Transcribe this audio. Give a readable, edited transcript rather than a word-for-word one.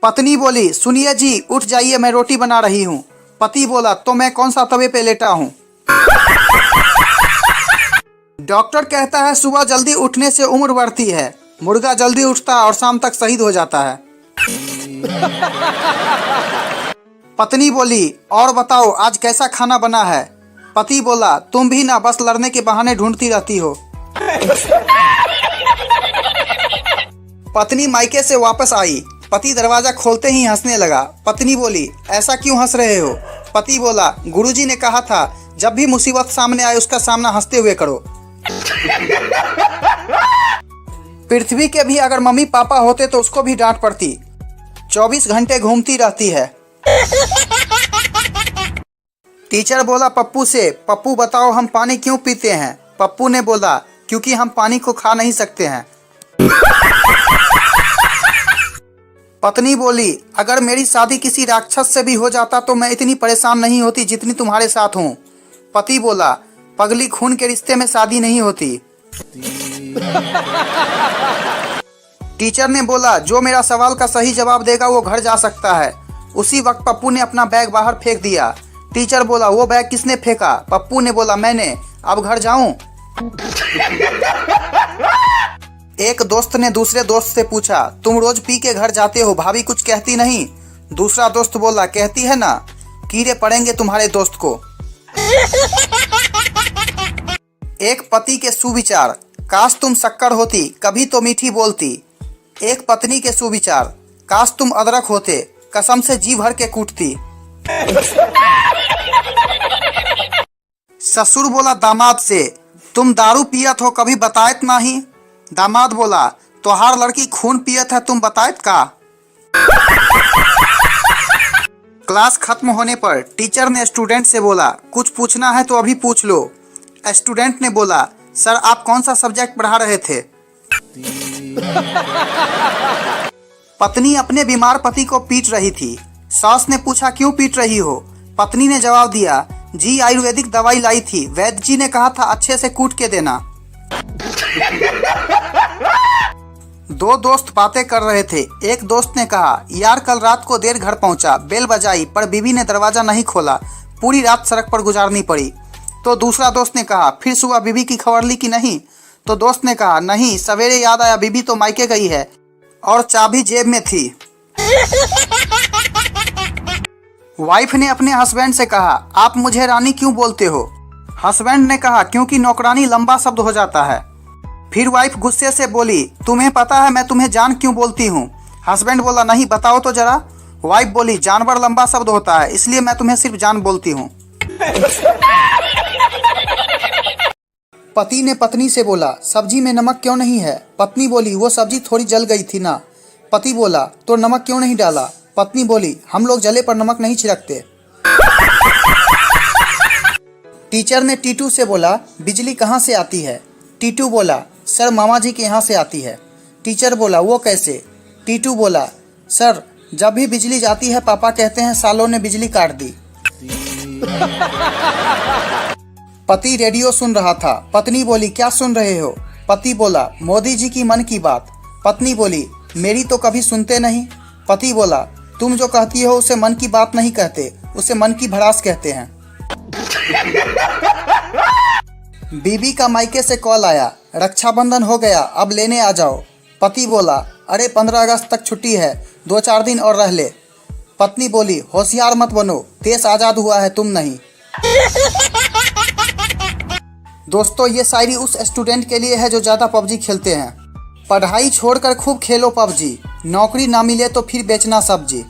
पत्नी बोली, सुनिए जी, उठ जाइए, मैं रोटी बना रही हूँ। पति बोला, तो मैं कौन सा तवे पे लेटा हूँ। डॉक्टर कहता है सुबह जल्दी उठने से उम्र बढ़ती है। मुर्गा जल्दी उठता है और शाम तक शहीद हो जाता है। पत्नी बोली, और बताओ आज कैसा खाना बना है। पति बोला, तुम भी ना बस लड़ने के बहाने ढूंढती रहती हो। पत्नी मायके से वापस आई। पति दरवाजा खोलते ही हंसने लगा। पत्नी बोली, ऐसा क्यों हंस रहे हो। पति बोला, गुरुजी ने कहा था जब भी मुसीबत सामने आए उसका सामना हंसते हुए करो। पृथ्वी के भी अगर मम्मी पापा होते तो उसको भी डांट पड़ती। 24 घंटे घूमती रहती है। टीचर बोला पप्पू से, पप्पू बताओ हम पानी क्यों पीते हैं। पप्पू ने बोला, क्योंकि हम पानी को खा नहीं सकते हैं। पत्नी बोली, अगर मेरी शादी किसी राक्षस से भी हो जाता तो मैं इतनी परेशान नहीं होती जितनी तुम्हारे साथ हूँ। पति बोला, पगली, खून के रिश्ते में शादी नहीं होती। टीचर ने बोला, जो मेरा सवाल का सही जवाब देगा वो घर जा सकता है। उसी वक्त पप्पू ने अपना बैग बाहर फेंक दिया। टीचर बोला, वो बैग किसने फेंका। पप्पू ने बोला, मैंने। अब घर जाऊं। एक दोस्त ने दूसरे दोस्त से पूछा, तुम रोज पी के घर जाते हो, भाभी कुछ कहती नहीं। दूसरा दोस्त बोला, कहती है ना, कीड़े पड़ेंगे तुम्हारे दोस्त को। एक पति के सुविचार, काश तुम शक्कर होती, कभी तो मीठी बोलती। एक पत्नी के सुविचार, काश तुम अदरक होते, कसम से जी भर के कूटती। ससुर बोला दामाद से, तुम दारू पियत हो, कभी बतायत नहीं। दामाद बोला, तोहार लड़की खून पियत है, तुम बतायत का। क्लास खत्म होने पर टीचर ने स्टूडेंट से बोला, कुछ पूछना है तो अभी पूछ लो। स्टूडेंट ने बोला, सर आप कौन सा सब्जेक्ट पढ़ा रहे थे। पत्नी अपने बीमार पति को पीट रही थी। सास ने पूछा, क्यों पीट रही हो। पत्नी ने जवाब दिया, जी आयुर्वेदिक दवाई लाई थी, वैद्य जी ने कहा था अच्छे से कूट के देना। दो दोस्त बातें कर रहे थे। एक दोस्त ने कहा, यार कल रात को देर घर पहुंचा, बेल बजाई पर बीवी ने दरवाजा नहीं खोला, पूरी रात सड़क पर गुजारनी पड़ी। तो दूसरा दोस्त ने कहा, फिर सुबह बीवी की खबर ली कि नहीं। तो दोस्त ने कहा, नहीं, सवेरे याद आया बीवी तो मायके गई है और चाबी जेब में थी। वाइफ ने अपने हस्बैंड से कहा, आप मुझे रानी क्यों बोलते हो। हस्बैंड ने कहा, क्योंकि नौकरानी लंबा शब्द हो जाता है। फिर वाइफ गुस्से से बोली, तुम्हें पता है मैं तुम्हें जान क्यों बोलती हूँ। हस्बैंड बोला, नहीं बताओ तो जरा। वाइफ बोली, जानवर लंबा शब्द होता है इसलिए मैं तुम्हें सिर्फ जान बोलती हूँ। पति ने पत्नी से बोला, सब्जी में नमक क्यों नहीं है। पत्नी बोली, वो सब्जी थोड़ी जल गई थी ना। पति बोला, तो नमक क्यों नहीं डाला। पत्नी बोली, हम लोग जले पर नमक नहीं छिड़कते। टीचर ने टीटू से बोला, बिजली कहाँ से आती है। टीटू बोला, सर मामा जी के यहाँ से आती है। टीचर बोला, वो कैसे। टीटू बोला, सर जब भी बिजली जाती है पापा कहते हैं सालों ने बिजली काट दी। पति रेडियो सुन रहा था। पत्नी बोली, क्या सुन रहे हो। पति बोला, मोदी जी की मन की बात। पत्नी बोली, मेरी तो कभी सुनते नहीं। पति बोला, तुम जो कहती हो उसे मन की बात नहीं कहते, उसे मन की भड़ास कहते हैं। बीबी का मायके से कॉल आया, रक्षाबंधन हो गया, अब लेने आ जाओ। पति बोला, अरे 15 अगस्त तक छुट्टी है, 2-4 दिन और रह ले। पत्नी बोली, होशियार मत बनो, देश आज़ाद हुआ है तुम नहीं। दोस्तों ये शायरी उस स्टूडेंट के लिए है जो ज़्यादा पबजी खेलते हैं। पढ़ाई छोड़कर खूब खेलो पबजी, नौकरी ना मिले तो फिर बेचना सब्जी।